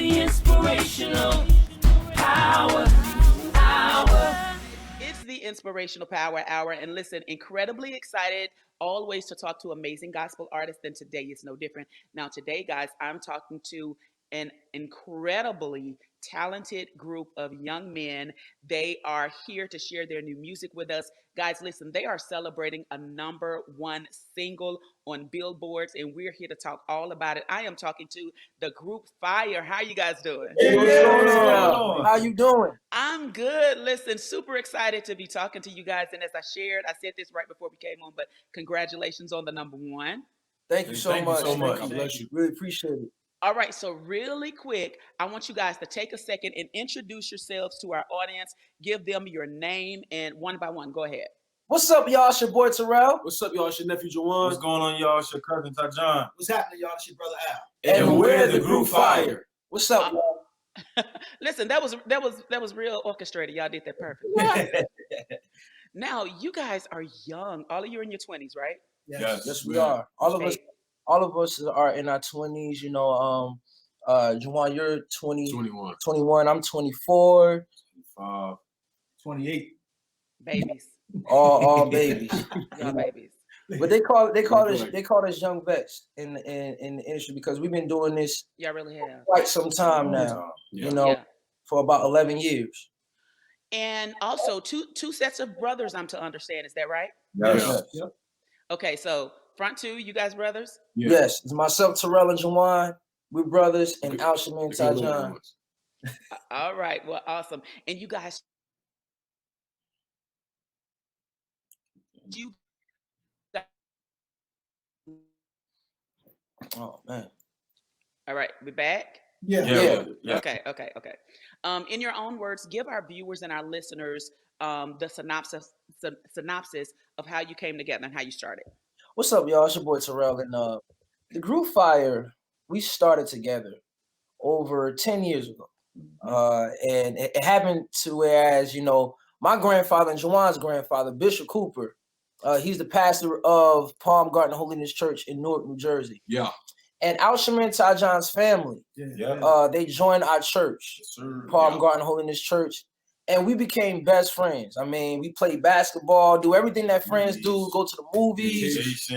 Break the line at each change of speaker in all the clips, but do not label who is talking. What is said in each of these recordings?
the inspirational power hour. It's the Inspirational Power Hour. And listen, incredibly excited always to talk to amazing gospel artists, and today is no different. Now, today, guys, I'm talking to an incredibly talented group of young men. They are here to share their new music with us. Guys, listen, they are celebrating a #1 single on Billboards, and we're here to talk all about it. I am talking to the group Fire. How you guys doing?
Hey, what's going on? How you doing?
I'm good. Listen, super excited to be talking to you guys. And as I shared, I said this right before we came on, but congratulations on the #1.
Thank you so much.
God bless you.
Really appreciate it.
All right, so really quick, I want you guys to take a second and introduce yourselves to our audience. Give them your name and one by one. Go ahead.
What's up, y'all? It's your boy Terrell.
What's up, y'all? It's your nephew Jawan.
What's going on, y'all? It's your cousin Tajon.
What's happening, y'all? It's your brother Al.
And we're the group Fire.
What's up, y'all?
Listen, that was real orchestrated. Y'all did that perfect. Now, you guys are young. All of you are in your 20s, right?
Yes, we are. All of us are in our 20s. You know, Juwan, you're 21. I'm 24.
28.
Babies.
All babies.
Y'all babies.
But they call us young vets in the industry because we've been doing this
Y'all really have
quite some time now.
Yeah.
You know, for about 11 years.
And also two sets of brothers, I'm to understand. Is that right?
Yes.
Yeah.
Okay, so front two, you guys brothers?
Yeah.
Yes, it's myself, Terrell, and Jawan. We're brothers, and Alshaman and Tajon.
All right, well, awesome. And you guys,
Oh man.
all right, we back?
Yeah.
Okay. In your own words, give our viewers and our listeners the synopsis of how you came together and how you started.
What's up, y'all? It's your boy Terrell, and the group Fire. We started together over 10 years ago, and it happened to whereas my grandfather and Jawan's grandfather, Bishop Cooper, he's the pastor of Palm Garden Holiness Church in Newark, New Jersey.
Yeah.
And Alshaman and Tajon's family, they joined our church, Palm Garden Holiness Church, and we became best friends. I mean, we played basketball, do everything that friends do, go to the movies,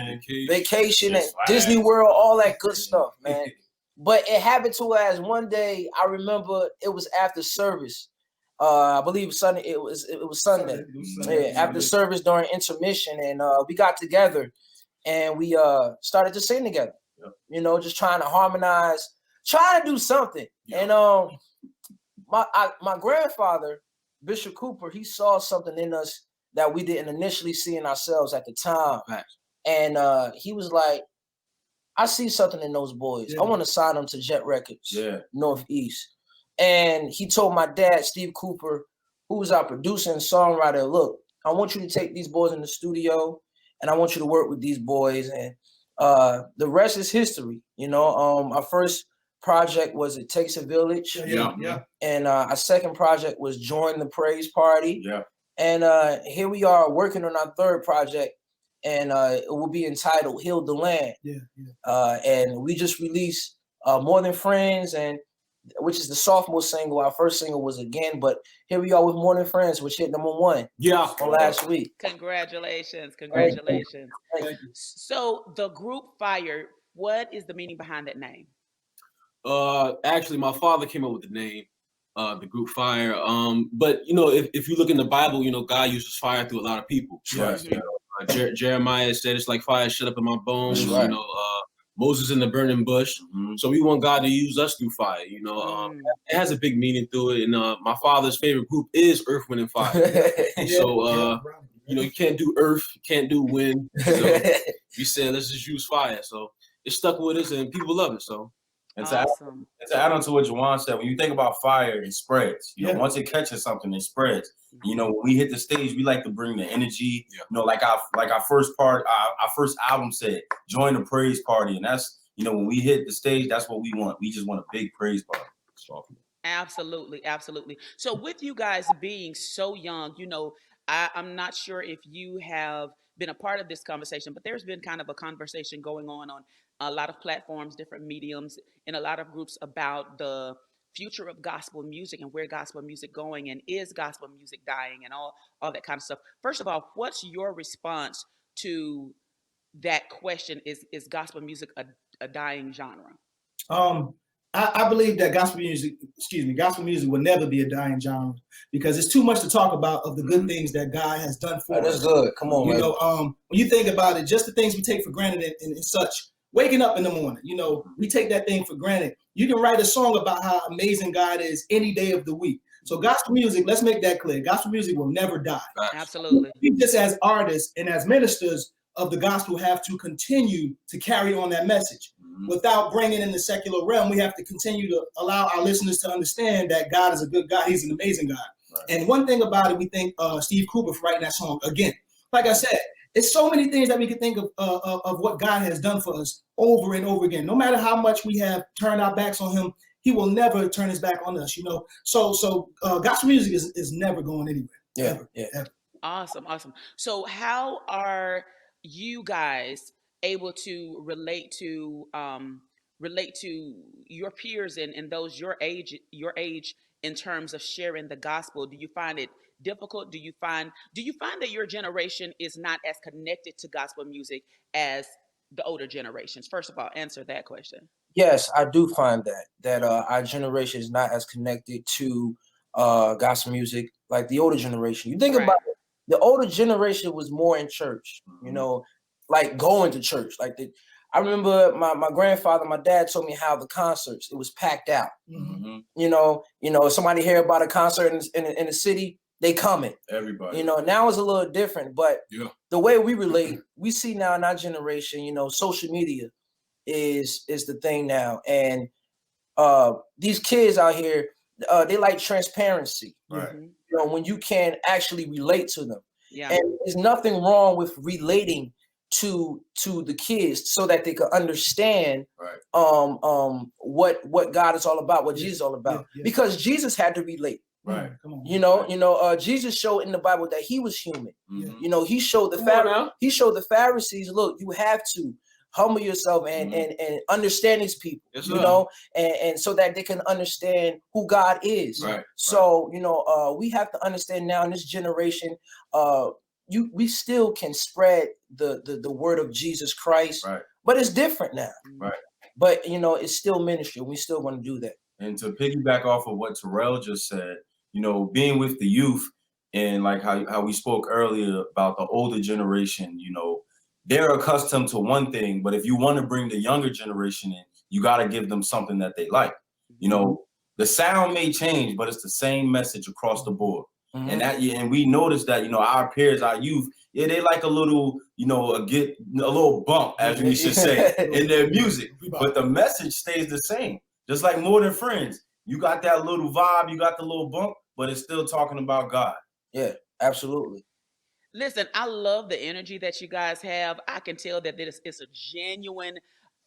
vacation at Disney World, all that good stuff, man. But it happened to us one day. I remember it was after service. I believe Sunday. It was Sunday. After service during intermission, and we got together, and we started to sing together. You know, just trying to harmonize, trying to do something. And my grandfather, Bishop Cooper, he saw something in us that we didn't initially see in ourselves at the time. And he was like, I see something in those boys. I want to sign them to Jet Records, Northeast. And he told my dad, Steve Cooper, who was our producer and songwriter, look, I want you to take these boys in the studio and I want you to work with these boys. And the rest is history. You know, our first project was It Takes a Village. And our second project was Join the Praise Party. And here we are working on our third project, and it will be entitled Heal the Land. And we just released More Than Friends, and which is the sophomore single. Our first single was Again, but here we are with More Than Friends, which hit #1 on last week.
Congratulations.
Thank you.
So the group Fire, what is the meaning behind that name?
Actually, my father came up with the name, the group Fire. But if you look in the Bible, God uses fire through a lot of people. Jeremiah said it's like fire shut up in my bones. Moses in the burning bush. So we want God to use us through fire. It has a big meaning to it. And my father's favorite group is Earth, Wind, and Fire. So you can't do earth, can't do wind. So we said let's just use fire. So it stuck with us, and people love it. So.
And to add on to what Jawan said, when you think about fire, it spreads. Once it catches something, it spreads. When we hit the stage, we like to bring the energy. Like our first album said, join the praise party, and that's when we hit the stage, that's what we want. We just want a big praise party.
Absolutely. So with you guys being so young, I'm not sure if you have been a part of this conversation, but there's been kind of a conversation going on a lot of platforms, different mediums, in a lot of groups about the future of gospel music and where gospel music going, and is gospel music dying, and all that kind of stuff. First of all, what's your response to that question? Is gospel music a dying genre?
I believe that gospel music will never be a dying genre, because it's too much to talk about of the good things that God has done for us.
That's good. Come on,
you know, when you think about it, just the things we take for granted and such. Waking up in the morning, you know, we take that thing for granted. You can write a song about how amazing God is any day of the week. So gospel music, let's make that clear. Gospel music will never die.
Absolutely.
We just as artists and as ministers of the gospel have to continue to carry on that message. Without bringing in the secular realm, we have to continue to allow our listeners to understand that God is a good God. He's an amazing God. Right. And one thing about it, we thank Steve Cooper for writing that song. Again, like I said, it's so many things that we can think of what God has done for us over and over again. No matter how much we have turned our backs on him, he will never turn his back on us, you know. So gospel music is never going anywhere. Ever.
Awesome. So how are you guys able to relate to your peers and those your age in terms of sharing the gospel? Do you find it difficult? Do you find that your generation is not as connected to gospel music as the older generations? First of all, answer that question.
Yes, I do find that our generation is not as connected to gospel music like the older generation. You think about it, the older generation was more in church, you know, like going to church. Like I remember my grandfather, my dad told me how the concerts, it was packed out. You know, if somebody hear about a concert in the city, they coming.
Everybody.
You know, now it's a little different, but the way we relate, we see now in our generation, you know, social media is the thing now. And these kids out here, they like transparency.
Right.
You know, when you can actually relate to them.
Yeah.
And there's nothing wrong with relating to the kids so that they can understand what God is all about, what Jesus is all about. Because Jesus had to relate.
Right.
Come on.
You know, Jesus showed in the Bible that he was human. You know, he showed the Pharisees, look, you have to humble yourself and understand these people, you know, and so that they can understand who God is.
Right.
So, you know, we have to understand now in this generation, we still can spread the word of Jesus Christ, but it's different now.
Right.
But, you know, it's still ministry. We still want to do that.
And to piggyback off of what Terrell just said, you know, being with the youth and like how we spoke earlier about the older generation, you know, they're accustomed to one thing, but if you want to bring the younger generation in, you got to give them something that they like. You know, the sound may change, but it's the same message across the board. And we noticed that, you know, our peers, our youth, they like a little, you know, a little bump, as we should say, in their music. But the message stays the same. Just like More Than Friends. You got that little vibe, you got the little bump, but it's still talking about God.
Yeah, absolutely.
Listen, I love the energy that you guys have. I can tell that it's a genuine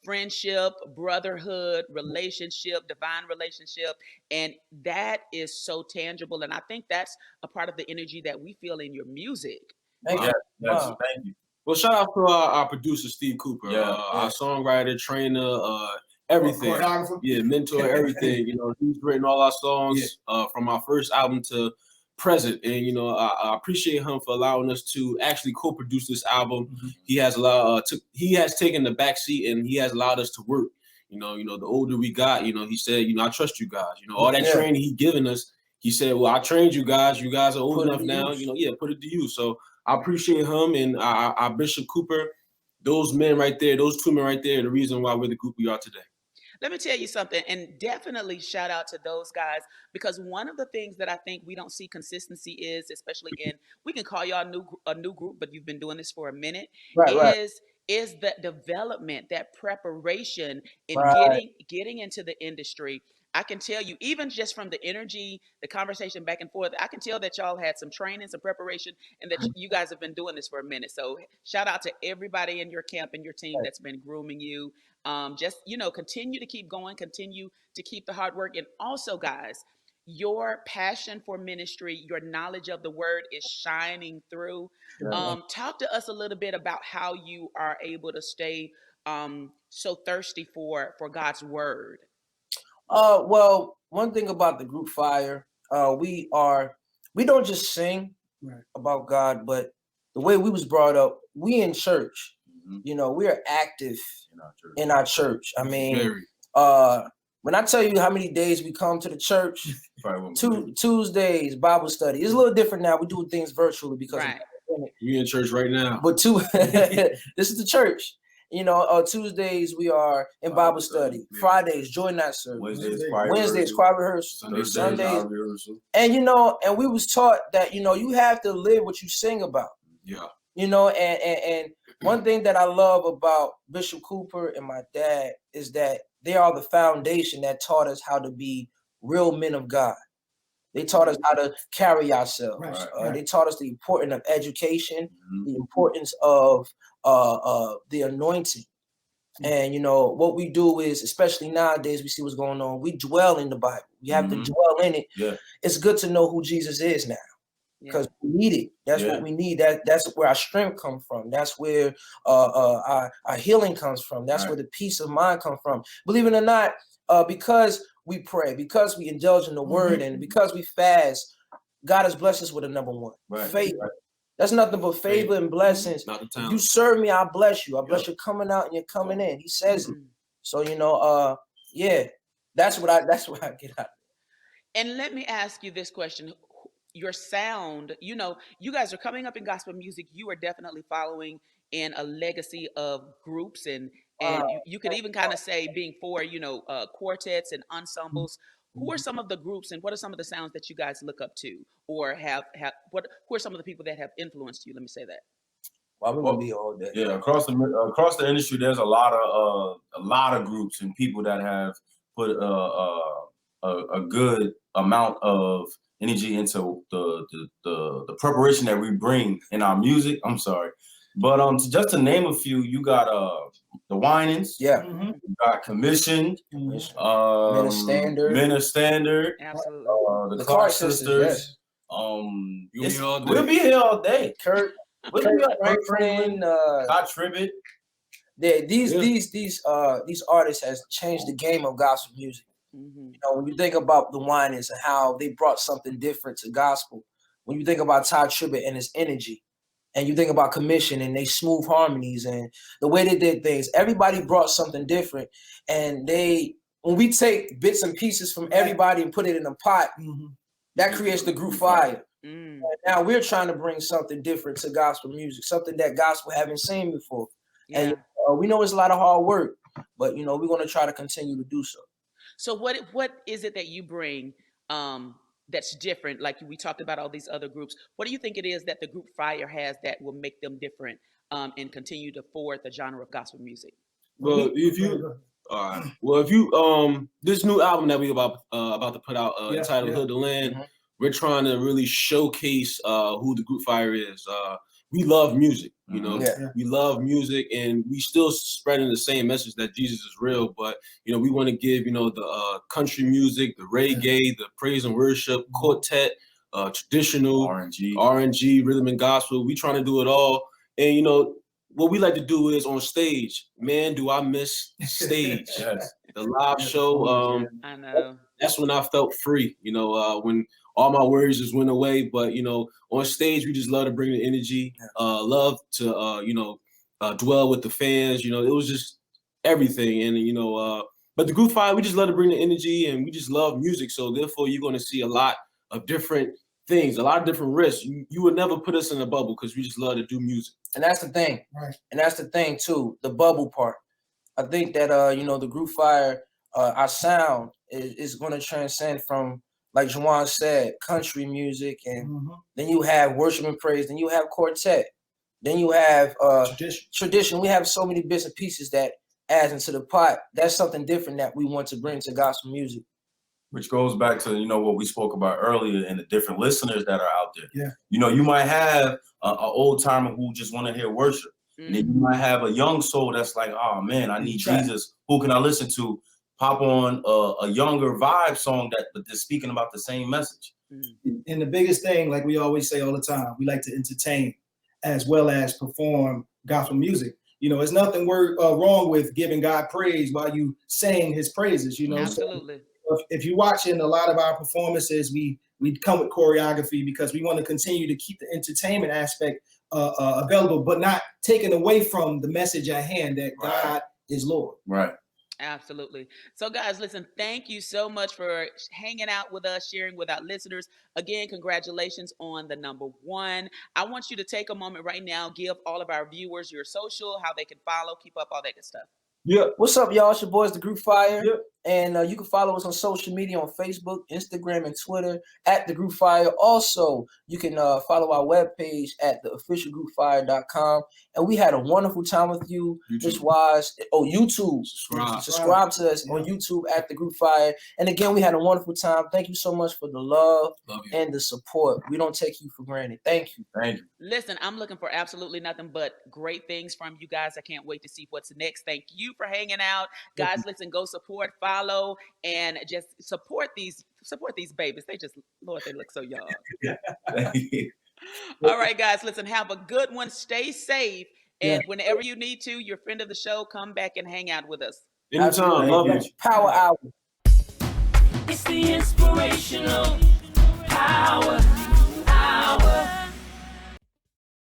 friendship, brotherhood, relationship, divine relationship. And that is so tangible. And I think that's a part of the energy that we feel in your music.
Thank you.
Thank you.
Well, shout out to our producer, Steve Cooper, our songwriter, trainer, everything. Mentor, everything. You know, he's written all our songs from our first album to present. And, you know, I appreciate him for allowing us to actually co-produce this album. He has he has taken the back seat and he has allowed us to work. You know, the older we got, you know, he said, you know, I trust you guys. You know, all that training he given us, he said, well, I trained you guys. You guys are old enough now, you know, put it to use. So I appreciate him and our Bishop Cooper, those men right there, those two men right there, the reason why we're the group we are today.
Let me tell you something, and definitely shout out to those guys, because one of the things that I think we don't see consistency is, especially we can call y'all a new group, but you've been doing this for a minute, is that development, that preparation in getting into the industry. I can tell you, even just from the energy, the conversation back and forth, I can tell that y'all had some training, some preparation, and that you guys have been doing this for a minute. So shout out to everybody in your camp and your team that's been grooming you. Just, you know, continue to keep going, continue to keep the hard work. And also, guys, your passion for ministry, your knowledge of the word is shining through. Talk to us a little bit about how you are able to stay so thirsty for God's word.
Well, one thing about the group Fire, we don't just sing about God, but the way we was brought up, we in church. You know, we are active in our church. I mean, when I tell you how many days we come to the church, Tuesdays, Bible study. It's a little different now. We do things virtually because
we in church right now.
But this is the church. You know, Tuesdays we are in Bible study. Fridays, joy night service. Wednesdays, choir rehearsal. Sundays. And you know, and we was taught that, you know, you have to live what you sing about.
Yeah.
You know, and one thing that I love about Bishop Cooper and my dad is that they are the foundation that taught us how to be real men of God. They taught us how to carry ourselves. They taught us the importance of education, the importance of the anointing. And, you know, what we do is, especially nowadays, we see what's going on. We dwell in the Bible. We have to dwell in it.
Yeah.
It's good to know who Jesus is now. Because we need it. That's what we need. That's where our strength comes from. That's where our healing comes from. That's where the peace of mind comes from. Believe it or not, because we pray, because we indulge in the word, and because we fast, God has blessed us with a number one. Favor. That's nothing but favor and blessings. You serve me, I bless you. I bless you coming out and you're coming in. He says it. So, you know, that's what I get out of it.
And let me ask you this question. Your sound, you know, you guys are coming up in gospel music. You are definitely following in a legacy of groups, and you could even kind of say being for, you know, quartets and ensembles. Who are some of the groups, and what are some of the sounds that you guys look up to, or who are some of the people that have influenced you? Let me say that.
Well, we're gonna be all day.
Yeah, across the industry, there's a lot of groups and people that have put a good amount of energy into the preparation that we bring in our music. I'm sorry, but just to name a few, you got the Winans.
Yeah.
You got Commissioned. Men
of Standard.
Absolutely.
The Clark Sisters.
Yes.
We'll be here all day.
Kurt Franklin,
Todd Tribbett.
These artists has changed the game of gospel music. You know, when you think about the Winans and how they brought something different to gospel, when you think about Todd Tribbett and his energy, and you think about Commission and they smooth harmonies and the way they did things, everybody brought something different. And when we take bits and pieces from everybody and put it in a pot, that creates the group Fire. And now we're trying to bring something different to gospel music, something that gospel haven't seen before. And we know it's a lot of hard work, but you know, we're going to try to continue to do so.
So what is it that you bring that's different? Like we talked about all these other groups. What do you think it is that the group Fire has that will make them different and continue to forward the genre of gospel music?
Well, if you this new album that we about to put out, entitled Hood to Land, we're trying to really showcase who the group Fire is. We love music, you know. We love music, and we still spreading the same message that Jesus is real. But you know, we want to give, you know, the country music, the reggae, the praise and worship, quartet, traditional, R&G, rhythm and gospel. We trying to do it all. And you know, what we like to do is on stage. Man, do I miss stage? The live show.
I know.
That's when I felt free. You know, when all my worries just went away. But you know, on stage, we just love to bring the energy, love to dwell with the fans. You know, it was just everything. And you know, but the group Fire, we just love to bring the energy, and we just love music. So therefore, you're going to see a lot of different things, a lot of different risks. You would never put us in a bubble because we just love to do music.
And that's the thing. And that's the thing too, the bubble part. I think that you know, the group Fire, our sound is going to transcend from, like Juwan said, country music, and then you have worship and praise, then you have quartet, then you have tradition. We have so many bits and pieces that adds into the pot. That's something different that we want to bring to gospel music.
Which goes back to, you know, what we spoke about earlier and the different listeners that are out there. You know, you might have an old timer who just want to hear worship. And then you might have a young soul that's like, oh man, I need Jesus. Who can I listen to? Pop on a younger vibe song but they're speaking about the same message.
And the biggest thing, like we always say all the time, we like to entertain as well as perform gospel music. You know, there's nothing wrong with giving God praise while you sing his praises, you know.
Absolutely.
So, if you're watching a lot of our performances, we come with choreography because we want to continue to keep the entertainment aspect available, but not taken away from the message at hand that God is Lord.
Right.
Absolutely. So guys, listen, thank you so much for hanging out with us, sharing with our listeners. Again, congratulations on the #1. I want you to take a moment right now, give all of our viewers your social, how they can follow, keep up, all that good stuff.
Yeah. What's up, y'all? It's your boys, the Group Fire. Yep. And you can follow us on social media on Facebook, Instagram, and Twitter at the Group Fire. Also, you can follow our webpage at theofficialgroupfire.com. And we had a wonderful time with you. This was YouTube. Subscribe to us on YouTube at the Group Fire. And again, we had a wonderful time. Thank you so much for the love and the support. We don't take you for granted. Thank you.
Thank you.
Listen, I'm looking for absolutely nothing but great things from you guys. I can't wait to see what's next. Thank you for hanging out. Guys, listen, go support, follow, and just support these babies. They just, Lord, they look so young. All right, guys, listen, have a good one. Stay safe. And whenever you need to, you're a friend of the show, come back and hang out with us.
Anytime. Love you.
Power Hour.
It's the inspirational